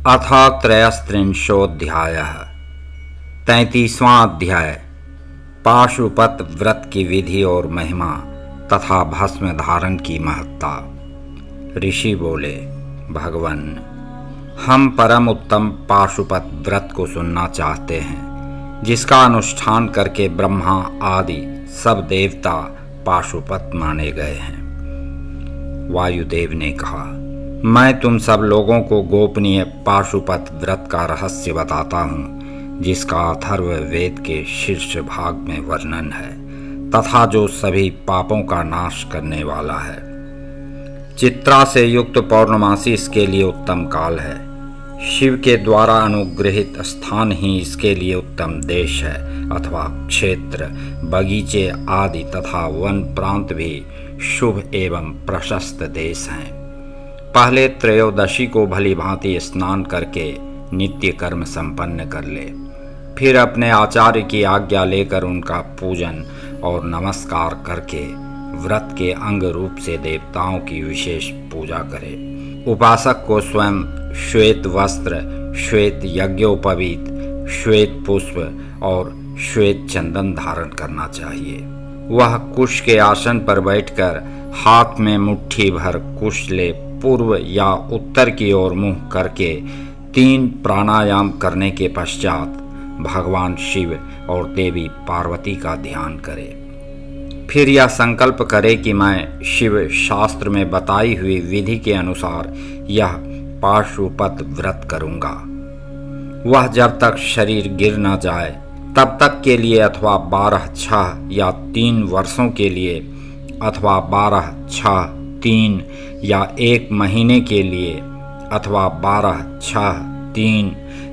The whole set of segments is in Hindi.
अथ त्रयस्त्रिंशोऽध्यायः 33वां अध्याय पाशुपत व्रत की विधि और महिमा तथा भस्म धारण की महत्ता। ऋषि बोले, भगवन, हम परम उत्तम पाशुपत व्रत को सुनना चाहते हैं, जिसका अनुष्ठान करके ब्रह्मा आदि सब देवता पाशुपत माने गए हैं। वायुदेव ने कहा, मैं तुम सब लोगों को गोपनीय पाशुपत व्रत का रहस्य बताता हूँ, जिसका अथर्व वेद के शीर्ष भाग में वर्णन है तथा जो सभी पापों का नाश करने वाला है। चित्रा से युक्त पौर्णमासी इसके लिए उत्तम काल है। शिव के द्वारा अनुग्रहित स्थान ही इसके लिए उत्तम देश है अथवा क्षेत्र, बगीचे आदि तथा वन प्रांत भी शुभ एवं प्रशस्त देश हैं। पहले त्रयोदशी को भली भांति स्नान करके नित्य कर्म संपन्न कर ले, फिर अपने आचार्य की आज्ञा लेकर उनका पूजन और नमस्कार करके व्रत के अंग रूप से देवताओं की विशेष पूजा करे। उपासक को स्वयं श्वेत वस्त्र, श्वेत यज्ञोपवीत, श्वेत पुष्प और श्वेत चंदन धारण करना चाहिए। वह कुश के आसन पर बैठकर हाथ में मुट्ठी भर कुश ले पूर्व या उत्तर की ओर मुंह करके 3 प्राणायाम करने के पश्चात भगवान शिव और देवी पार्वती का ध्यान करे। फिर यह संकल्प करे कि मैं शिव शास्त्र में बताई हुई विधि के अनुसार यह पाशुपत व्रत करूंगा। वह जब तक शरीर गिर न जाए तब तक के लिए अथवा 12, 6 या 3 वर्षों के लिए अथवा 12, 6, 3 या 1 महीने के लिए अथवा 12, 6, 3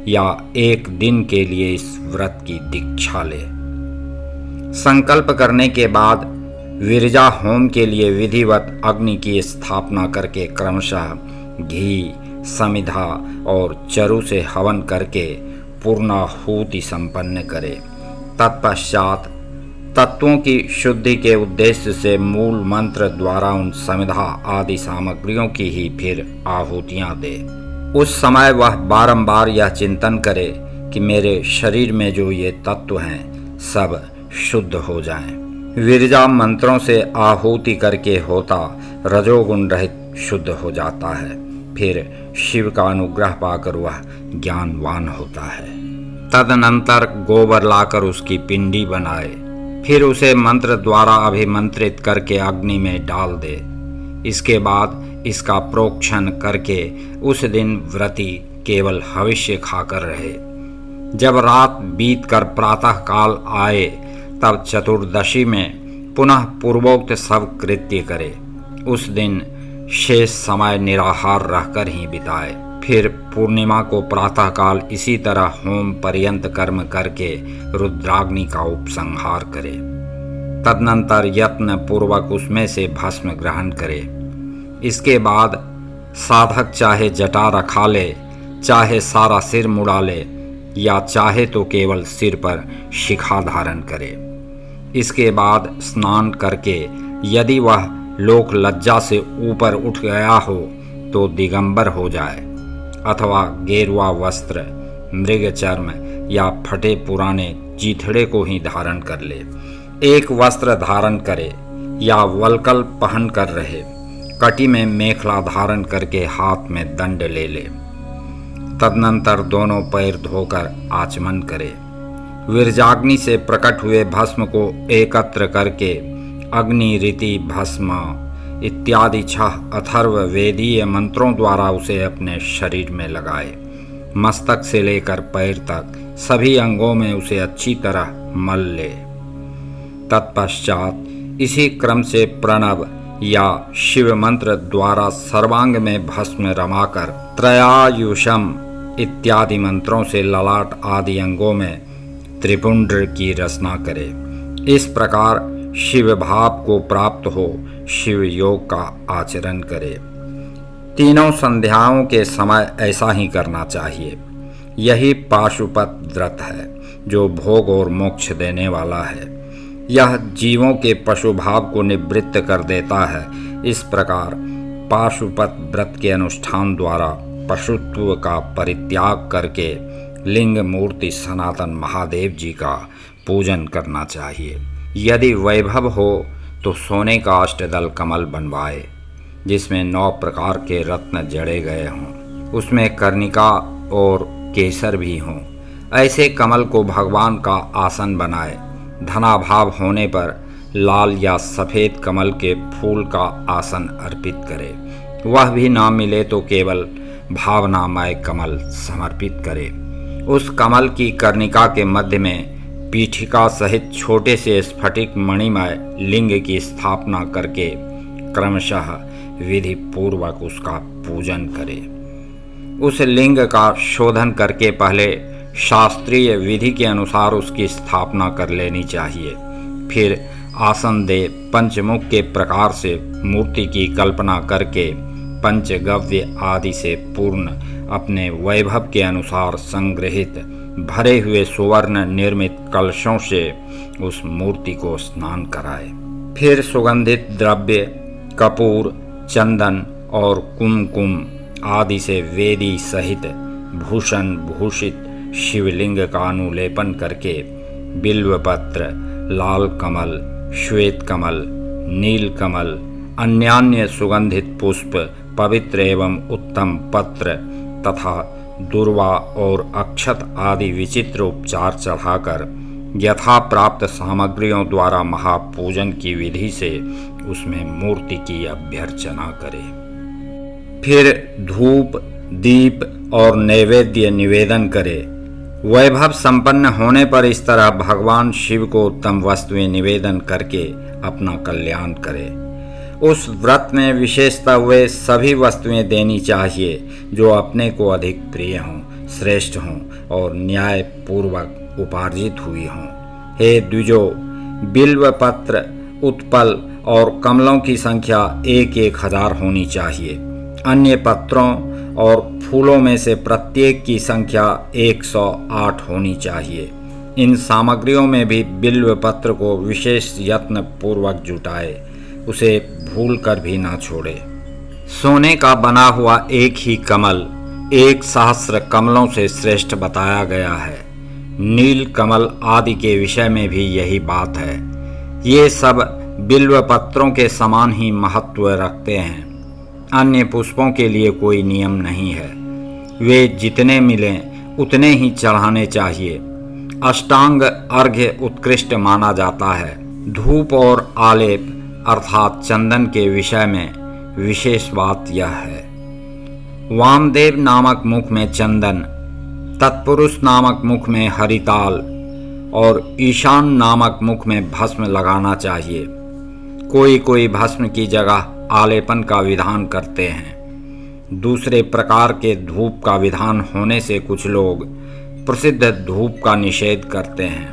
या 1 दिन के लिए इस व्रत की दीक्षा ले। संकल्प करने के बाद विरजा होम के लिए विधिवत अग्नि की स्थापना करके क्रमशः घी, समिधा और चरु से हवन करके पूर्णाहुति संपन्न करे। तत्पश्चात तत्वों की शुद्धि के उद्देश्य से मूल मंत्र द्वारा उन समिधा आदि सामग्रियों की ही फिर आहुतियां दे। उस समय वह बारंबार यह चिंतन करे कि मेरे शरीर में जो ये तत्व हैं सब शुद्ध हो जाएं। विरजा मंत्रों से आहुति करके होता रजोगुण रहित शुद्ध हो जाता है। फिर शिव का अनुग्रह पाकर वह ज्ञानवान होता है। तदनंतर गोबर लाकर उसकी पिंडी बनाए, फिर उसे मंत्र द्वारा अभिमंत्रित करके अग्नि में डाल दे। इसके बाद इसका प्रोक्षण करके उस दिन व्रती केवल हविष्य खाकर रहे। जब रात बीतकर प्रातः काल आए तब चतुर्दशी में पुनः पूर्वोक्त सब कृत्य करे। उस दिन शेष समय निराहार रहकर ही बिताए। फिर पूर्णिमा को प्रातःकाल इसी तरह होम पर्यंत कर्म करके रुद्राग्नि का उपसंहार करे। तदनंतर यत्न पूर्वक उसमें से भस्म ग्रहण करे। इसके बाद साधक चाहे जटा रखा ले, चाहे सारा सिर मुड़ा ले या चाहे तो केवल सिर पर शिखा धारण करे। इसके बाद स्नान करके यदि वह लोक लज्जा से ऊपर उठ गया हो तो दिगंबर हो जाए अथवा गेरुआ वस्त्र, मृग चर्म या फटे पुराने चीथड़े को ही धारण कर ले। एक वस्त्र धारण करे या वल्कल पहन कर रहे। कटी में मेखला धारण करके हाथ में दंड ले ले। तदनंतर दोनों पैर धोकर आचमन करे। विरजाग्नि से प्रकट हुए भस्म को एकत्र करके अग्नि, रीति, भस्म इत्यादि 6 अथर्व वेदीय मंत्रों द्वारा उसे अपने शरीर में लगाए। मस्तक से लेकर पैर तक सभी अंगों में उसे अच्छी तरह मल ले। तत्पश्चात इसी क्रम से प्रणव या शिव मंत्र द्वारा सर्वांग में भस्म रमाकर त्रयायुषम इत्यादि मंत्रों से ललाट आदि अंगों में त्रिपुंड्र की रचना करे। इस प्रकार शिव भाव को प्राप्त हो शिव योग का आचरण करे। तीनों संध्याओं के समय ऐसा ही करना चाहिए। यही पाशुपत व्रत है जो भोग और मोक्ष देने वाला है। यह जीवों के पशु भाव को निवृत्त कर देता है। इस प्रकार पाशुपत व्रत के अनुष्ठान द्वारा पशुत्व का परित्याग करके लिंग मूर्ति सनातन महादेव जी का पूजन करना चाहिए। यदि वैभव हो तो सोने का अष्टदल कमल बनवाए जिसमें 9 प्रकार के रत्न जड़े गए हों, उसमें कर्णिका और केसर भी हों। ऐसे कमल को भगवान का आसन बनाए। धनाभाव होने पर लाल या सफ़ेद कमल के फूल का आसन अर्पित करे। वह भी ना मिले तो केवल भावनामय कमल समर्पित करे। उस कमल की कर्णिका के मध्य में पीठिका सहित छोटे से स्फटिक मणिमय लिंग की स्थापना करके क्रमशः विधि पूर्वक उसका पूजन करे। उस लिंग का शोधन करके पहले शास्त्रीय विधि के अनुसार उसकी स्थापना कर लेनी चाहिए। फिर आसन दे पंचमुख के प्रकार से मूर्ति की कल्पना करके पंचगव्य आदि से पूर्ण अपने वैभव के अनुसार संग्रहित भरे हुए सुवर्ण निर्मित कलशों से उस मूर्ति को स्नान कराए। फिर सुगंधित द्रव्य कपूर, चंदन और कुमकुम आदि से वेदी सहित भूषण भूषित शिवलिंग का अनुलेपन करके बिल्वपत्र, लाल कमल, श्वेत कमल, नील कमल, अन्यान्य सुगंधित पुष्प, पवित्र एवं उत्तम पत्र तथा दुर्वा और अक्षत आदि विचित्र उपचार चढ़ाकर यथा प्राप्त सामग्रियों द्वारा महापूजन की विधि से उसमें मूर्ति की अभ्यर्चना करे। फिर धूप, दीप और नैवेद्य निवेदन करे। वैभव संपन्न होने पर इस तरह भगवान शिव को उत्तम वस्तुएं निवेदन करके अपना कल्याण करे। उस व्रत में विशेषतः वे सभी वस्तुएं देनी चाहिए जो अपने को अधिक प्रिय हों, श्रेष्ठ हों और न्याय पूर्वक उपार्जित हुई हों। हे द्विजो, बिल्व पत्र, उत्पल और कमलों की संख्या 1,000 होनी चाहिए। अन्य पत्रों और फूलों में से प्रत्येक की संख्या 108 होनी चाहिए। इन सामग्रियों में भी बिल्व पत्र को विशेष यत्न पूर्वक जुटाए, उसे भूल कर भी ना छोड़े। सोने का बना हुआ एक ही कमल 1,000 कमलों से श्रेष्ठ बताया गया है। नील कमल आदि के विषय में भी यही बात है। ये सब बिल्व पत्रों के समान ही महत्व रखते हैं। अन्य पुष्पों के लिए कोई नियम नहीं है, वे जितने मिलें उतने ही चढ़ाने चाहिए। अष्टांग अर्घ्य उत्कृष्ट माना जाता है। धूप और आलेप अर्थात चंदन के विषय में विशेष बात यह है, वामदेव नामक मुख में चंदन, तत्पुरुष नामक मुख में हरिताल और ईशान नामक मुख में भस्म लगाना चाहिए। कोई कोई भस्म की जगह आलेपन का विधान करते हैं। दूसरे प्रकार के धूप का विधान होने से कुछ लोग प्रसिद्ध धूप का निषेध करते हैं।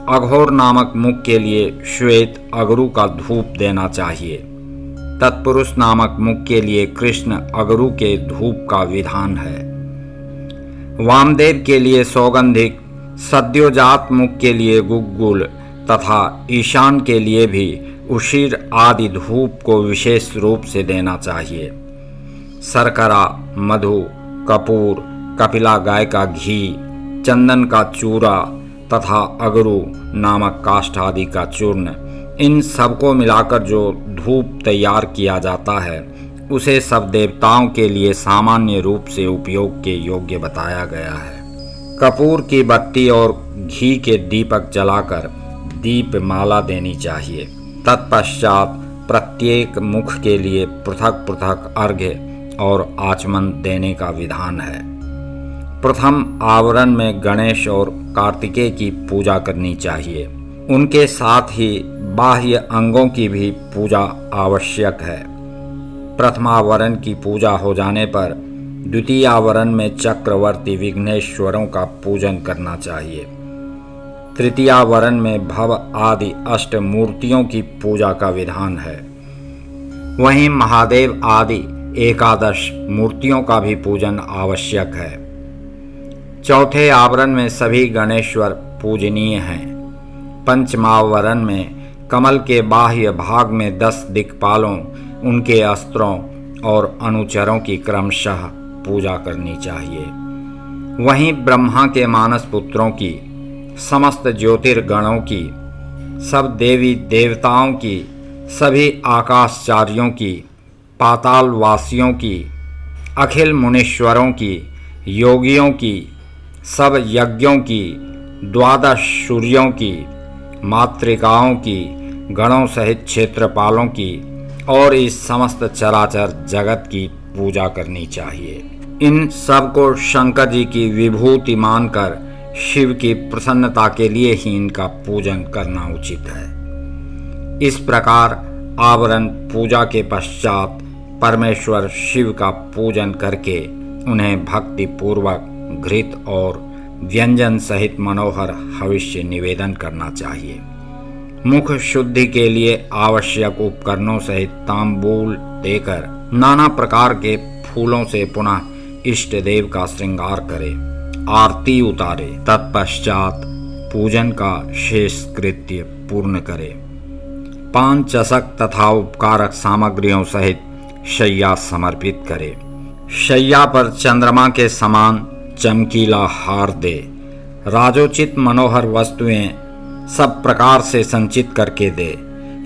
अघोर नामक मुख के लिए श्वेत अगरू का धूप देना चाहिए। तत्पुरुष नामक मुख के लिए कृष्ण अगरू के धूप का विधान है। वामदेव के लिए सौगंधिक, सद्योजात मुख के लिए गुग्गुल तथा ईशान के लिए भी उशीर आदि धूप को विशेष रूप से देना चाहिए। शर्करा, मधु, कपूर, कपिला गाय का घी, चंदन का चूरा तथा अगरू नामक काष्ठ आदि का चूर्ण, इन सबको मिलाकर जो धूप तैयार किया जाता है उसे सब देवताओं के लिए सामान्य रूप से उपयोग के योग्य बताया गया है। कपूर की बत्ती और घी के दीपक जलाकर दीप माला देनी चाहिए। तत्पश्चात प्रत्येक मुख के लिए पृथक पृथक अर्घ्य और आचमन देने का विधान है। प्रथम आवरण में गणेश और कार्तिकेय की पूजा करनी चाहिए। उनके साथ ही बाह्य अंगों की भी पूजा आवश्यक है। प्रथमावरण की पूजा हो जाने पर द्वितीय आवरण में चक्रवर्ती विघ्नेश्वरों का पूजन करना चाहिए। तृतीयावरण में भव आदि अष्ट मूर्तियों की पूजा का विधान है। वहीं महादेव आदि 11 मूर्तियों का भी पूजन आवश्यक है। चौथे आवरण में सभी गणेश्वर पूजनीय हैं। पंचमावरण में कमल के बाह्य भाग में 10 दिक्पालों, उनके अस्त्रों और अनुचरों की क्रमशः पूजा करनी चाहिए। वहीं ब्रह्मा के मानस पुत्रों की, समस्त ज्योतिर्गणों की, सब देवी देवताओं की, सभी आकाशचार्यों की, पाताल वासियों की, अखिल मुनीश्वरों की, योगियों की, सब यज्ञों की, द्वादश सूर्यों की, मातृकाओं की, गणों सहित क्षेत्रपालों की और इस समस्त चराचर जगत की पूजा करनी चाहिए। इन सब को शंकर जी की विभूति मानकर शिव की प्रसन्नता के लिए ही इनका पूजन करना उचित है। इस प्रकार आवरण पूजा के पश्चात परमेश्वर शिव का पूजन करके उन्हें भक्ति पूर्वक घृत और व्यंजन सहित मनोहर हविष्य निवेदन करना चाहिए। मुख शुद्धि के लिए आवश्यक उपकरणों सहित तांबूल देकर नाना प्रकार के फूलों से पुनः इष्ट देव का श्रृंगार करे, आरती उतारे, तत्पश्चात पूजन का शेष कृत्य पूर्ण करे। पान चषक तथा उपकारक सामग्रियों सहित शय्या समर्पित करे। शय्या पर चंद्रमा के समान चमकीला हार दे। राजोचित मनोहर वस्तुएं सब प्रकार से संचित करके दे।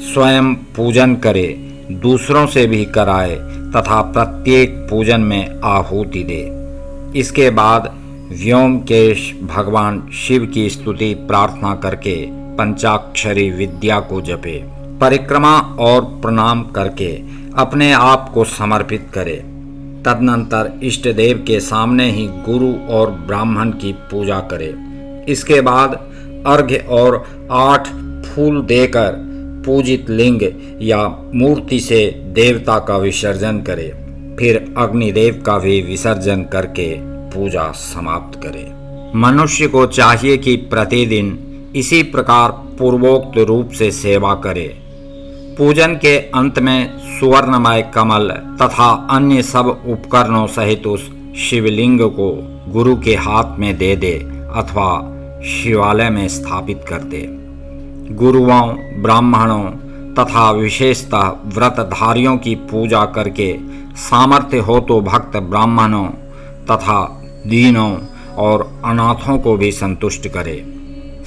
स्वयं पूजन करे, दूसरों से भी कराए तथा प्रत्येक पूजन में आहुति दे। इसके बाद व्योमकेश भगवान शिव की स्तुति प्रार्थना करके पंचाक्षरी विद्या को जपे। परिक्रमा और प्रणाम करके अपने आप को समर्पित करे। तदनंतर इष्ट देव के सामने ही गुरु और ब्राह्मण की पूजा करे। इसके बाद अर्घ्य और 8 फूल देकर पूजित लिंग या मूर्ति से देवता का विसर्जन करे। फिर अग्निदेव का भी विसर्जन करके पूजा समाप्त करे। मनुष्य को चाहिए कि प्रतिदिन इसी प्रकार पूर्वोक्त रूप से सेवा करे। पूजन के अंत में सुवर्णमय कमल तथा अन्य सब उपकरणों सहित उस शिवलिंग को गुरु के हाथ में दे दे अथवा शिवालय में स्थापित कर दे। गुरुओं, ब्राह्मणों तथा विशेषतः व्रतधारियों की पूजा करके सामर्थ्य हो तो भक्त ब्राह्मणों तथा दीनों और अनाथों को भी संतुष्ट करे।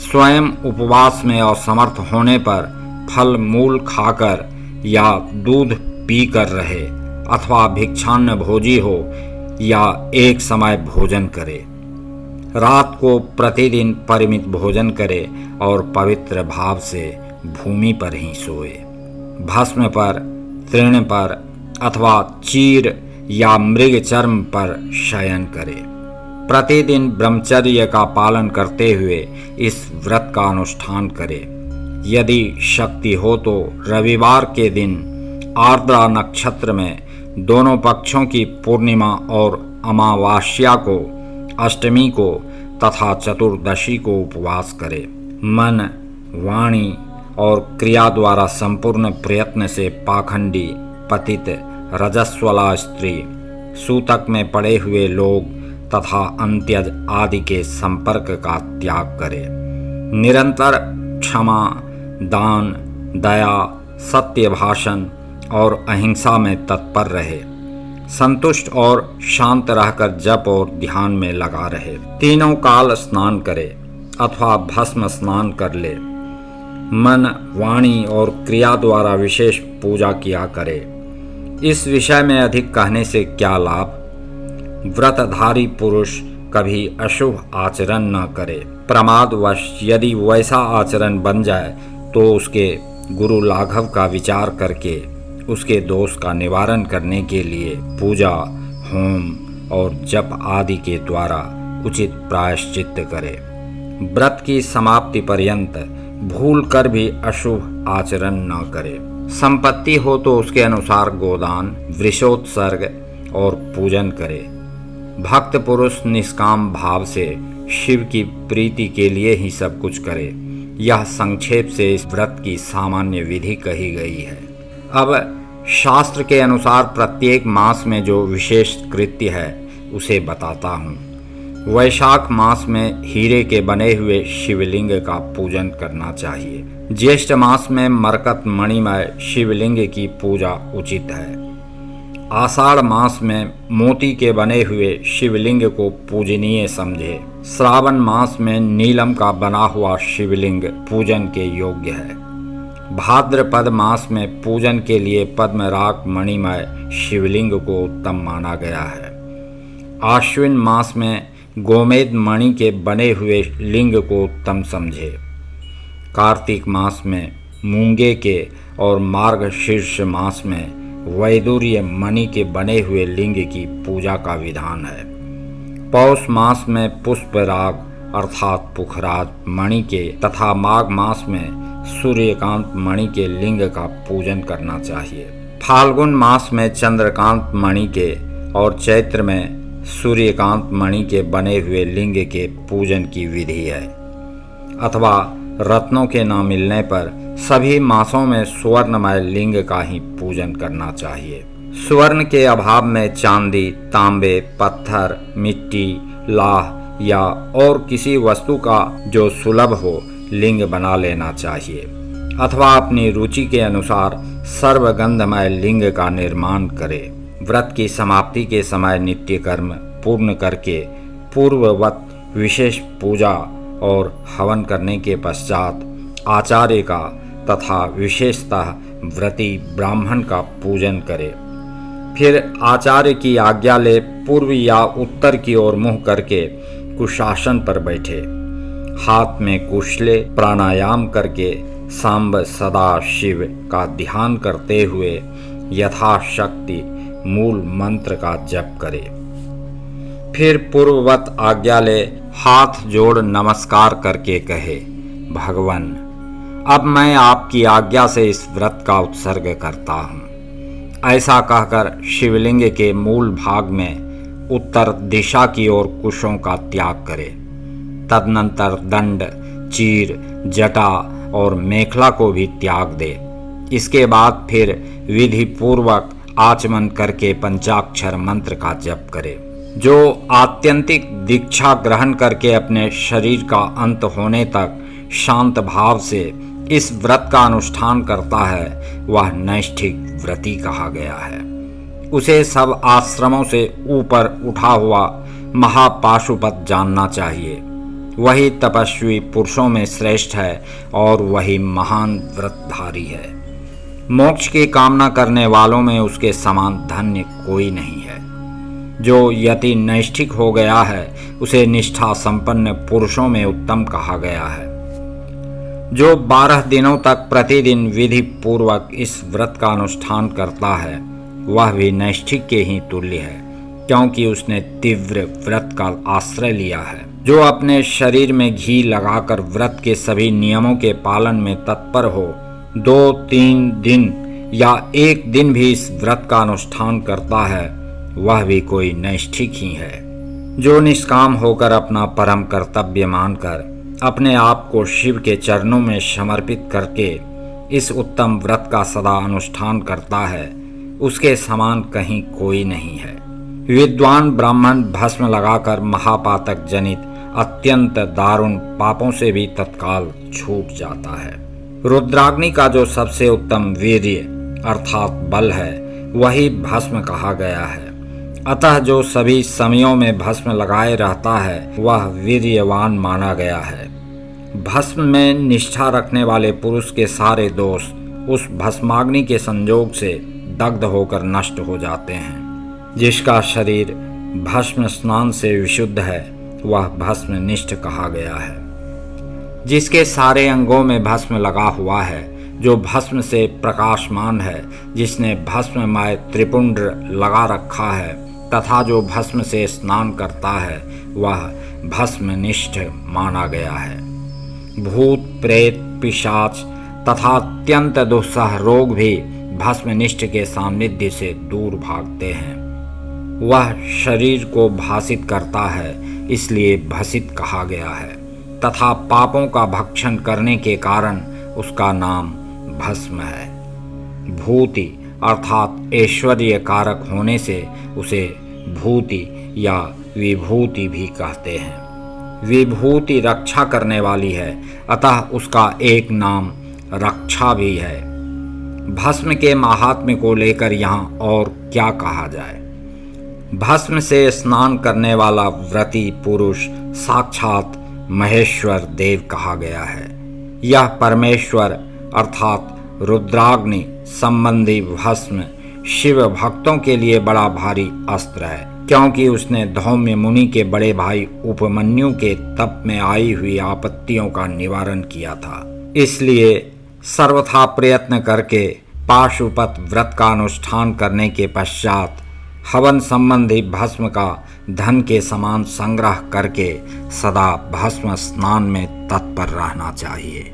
स्वयं उपवास में असमर्थ होने पर फल मूल खाकर या दूध पीकर रहे अथवा भिक्षान्न भोजी हो या एक समय भोजन करे। रात को प्रतिदिन परिमित भोजन करे और पवित्र भाव से भूमि पर ही सोए। भस्म पर, तृण पर अथवा चीर या मृग चर्म पर शयन करे। प्रतिदिन ब्रह्मचर्य का पालन करते हुए इस व्रत का अनुष्ठान करे। यदि शक्ति हो तो रविवार के दिन आर्द्रा नक्षत्र में दोनों पक्षों की पूर्णिमा और अमावास्या को, अष्टमी को तथा चतुर्दशी को उपवास करे। मन, वाणी और क्रिया द्वारा संपूर्ण प्रयत्न से पाखंडी, पतित, रजस्वला स्त्री, सूतक में पड़े हुए लोग तथा अंत्यज आदि के संपर्क का त्याग करे। निरंतर क्षमा, दान, दया, सत्य भाषण और अहिंसा में तत्पर रहे। संतुष्ट और शांत रहकर जप और ध्यान में लगा रहे। तीनों काल स्नान करे अथवा भस्म स्नान कर ले। मन, वाणी और क्रिया द्वारा विशेष पूजा किया करे। इस विषय में अधिक कहने से क्या लाभ। व्रतधारी पुरुष कभी अशुभ आचरण न करे। प्रमादवश यदि वैसा आचरण बन जाए तो उसके गुरु लाघव का विचार करके उसके दोष का निवारण करने के लिए पूजा, होम और जप आदि के द्वारा उचित प्रायश्चित्त करे। व्रत की समाप्ति पर्यंत भूल कर भी अशुभ आचरण न करे। संपत्ति हो तो उसके अनुसार गोदान, वृषोत्सर्ग और पूजन करे। भक्त पुरुष निष्काम भाव से शिव की प्रीति के लिए ही सब कुछ करे। यह संक्षेप से इस व्रत की सामान्य विधि कही गई है। अब शास्त्र के अनुसार प्रत्येक मास में जो विशेष कृत्य है उसे बताता हूँ। वैशाख मास में हीरे के बने हुए शिवलिंग का पूजन करना चाहिए। ज्येष्ठ मास में मरकत मणिमय शिवलिंग की पूजा उचित है। आषाढ़ मास में मोती के बने हुए शिवलिंग को पूजनीय समझे। श्रावण मास में नीलम का बना हुआ शिवलिंग पूजन के योग्य है। भाद्रपद मास में पूजन के लिए पद्मराग मणिमय शिवलिंग को उत्तम माना गया है। आश्विन मास में गोमेद मणि के बने हुए लिंग को उत्तम समझे। कार्तिक मास में मूंगे के और मार्गशीर्ष मास में वैदूर्य मणि के बने हुए लिंग की पूजा का विधान है। पौष मास में पुष्पराग अर्थात पुखराज मणि के तथा माघ मास में सूर्यकांत मणि के लिंग का पूजन करना चाहिए। फाल्गुन मास में चंद्रकांत मणि के और चैत्र में सूर्यकांत मणि के बने हुए लिंग के पूजन की विधि है। अथवा रत्नों के न मिलने पर सभी मासों में सुवर्णमय लिंग का ही पूजन करना चाहिए। स्वर्ण के अभाव में चांदी, तांबे, पत्थर, मिट्टी, लाह या और किसी वस्तु का जो सुलभ हो लिंग बना लेना चाहिए। अथवा अपनी रुचि के अनुसार सर्वगंधमय लिंग का निर्माण करे। व्रत की समाप्ति के समय नित्य कर्म पूर्ण करके पूर्ववत विशेष पूजा और हवन करने के पश्चात आचार्य का तथा विशेषतः व्रती ब्राह्मण का पूजन करे। फिर आचार्य की आज्ञा ले पूर्व या उत्तर की ओर मुँह करके कुशासन पर बैठे। हाथ में कुशले प्राणायाम करके सांब सदा शिव का ध्यान करते हुए यथाशक्ति मूल मंत्र का जप करे। फिर पूर्ववत आज्ञा ले हाथ जोड़ नमस्कार करके कहे, भगवान अब मैं आपकी आज्ञा से इस व्रत का उत्सर्ग करता हूँ। ऐसा कहकर शिवलिंग के मूल भाग में उत्तर दिशा की ओर कुशों का त्याग करे। तदनंतर दंड, चीर, जटा और मेखला को भी त्याग दे। इसके बाद फिर विधि पूर्वक आचमन करके पंचाक्षर मंत्र का जप करे। जो आत्यंतिक दीक्षा ग्रहण करके अपने शरीर का अंत होने तक शांत भाव से इस व्रत का अनुष्ठान करता है वह नैष्ठिक व्रती कहा गया है। उसे सब आश्रमों से ऊपर उठा हुआ महापाशुपत जानना चाहिए। वही तपस्वी पुरुषों में श्रेष्ठ है और वही महान व्रतधारी है। मोक्ष की कामना करने वालों में उसके समान धन्य कोई नहीं है। जो यति नैष्ठिक हो गया है उसे निष्ठा संपन्न पुरुषों में उत्तम कहा गया है। जो 12 दिनों तक प्रतिदिन विधि पूर्वक इस व्रत का अनुष्ठान करता है वह भी नैष्ठिक के ही तुल्य है, क्योंकि उसने तीव्र व्रत का आश्रय लिया है। जो अपने शरीर में घी लगाकर व्रत के सभी नियमों के पालन में तत्पर हो, 2-3 दिन या 1 दिन भी इस व्रत का अनुष्ठान करता है वह भी कोई नैष्ठिक ही है। जो निष्काम होकर अपना परम कर्तव्य मानकर अपने आप को शिव के चरणों में समर्पित करके इस उत्तम व्रत का सदा अनुष्ठान करता है उसके समान कहीं कोई नहीं है। विद्वान ब्राह्मण भस्म लगाकर महापातक जनित अत्यंत दारुण पापों से भी तत्काल छूट जाता है। रुद्राग्नि का जो सबसे उत्तम वीर्य अर्थात बल है वही भस्म कहा गया है। अतः जो सभी समयों में भस्म लगाए रहता है वह वीर्यवान माना गया है। भस्म में निष्ठा रखने वाले पुरुष के सारे दोष उस भस्माग्नि के संयोग से दग्ध होकर नष्ट हो जाते हैं। जिसका शरीर भस्म स्नान से विशुद्ध है वह भस्मनिष्ठ कहा गया है। जिसके सारे अंगों में भस्म लगा हुआ है, जो भस्म से प्रकाशमान है, जिसने भस्ममय त्रिपुंड लगा रखा है तथा जो भस्म से स्नान करता है वह भस्मनिष्ठ माना गया है। भूत, प्रेत, पिशाच तथा अत्यंत दुस्सह रोग भी भस्मनिष्ठ के सान्निध्य से दूर भागते हैं। वह शरीर को भासित करता है इसलिए भसित कहा गया है तथा पापों का भक्षण करने के कारण उसका नाम भस्म है। भूति अर्थात ऐश्वर्य कारक होने से उसे भूति या विभूति भी कहते हैं। विभूति रक्षा करने वाली है अतः उसका एक नाम रक्षा भी है। भस्म के महात्म्य को लेकर यहाँ और क्या कहा जाए। भस्म से स्नान करने वाला व्रती पुरुष साक्षात महेश्वर देव कहा गया है। यह परमेश्वर अर्थात रुद्राग्नि संबंधी भस्म शिव भक्तों के लिए बड़ा भारी अस्त्र है, क्योंकि उसने धौम्य मुनि के बड़े भाई उपमन्यु के तप में आई हुई आपत्तियों का निवारण किया था। इसलिए सर्वथा प्रयत्न करके पाशुपत व्रत का अनुष्ठान करने के पश्चात हवन संबंधी भस्म का धन के समान संग्रह करके सदा भस्म स्नान में तत्पर रहना चाहिए।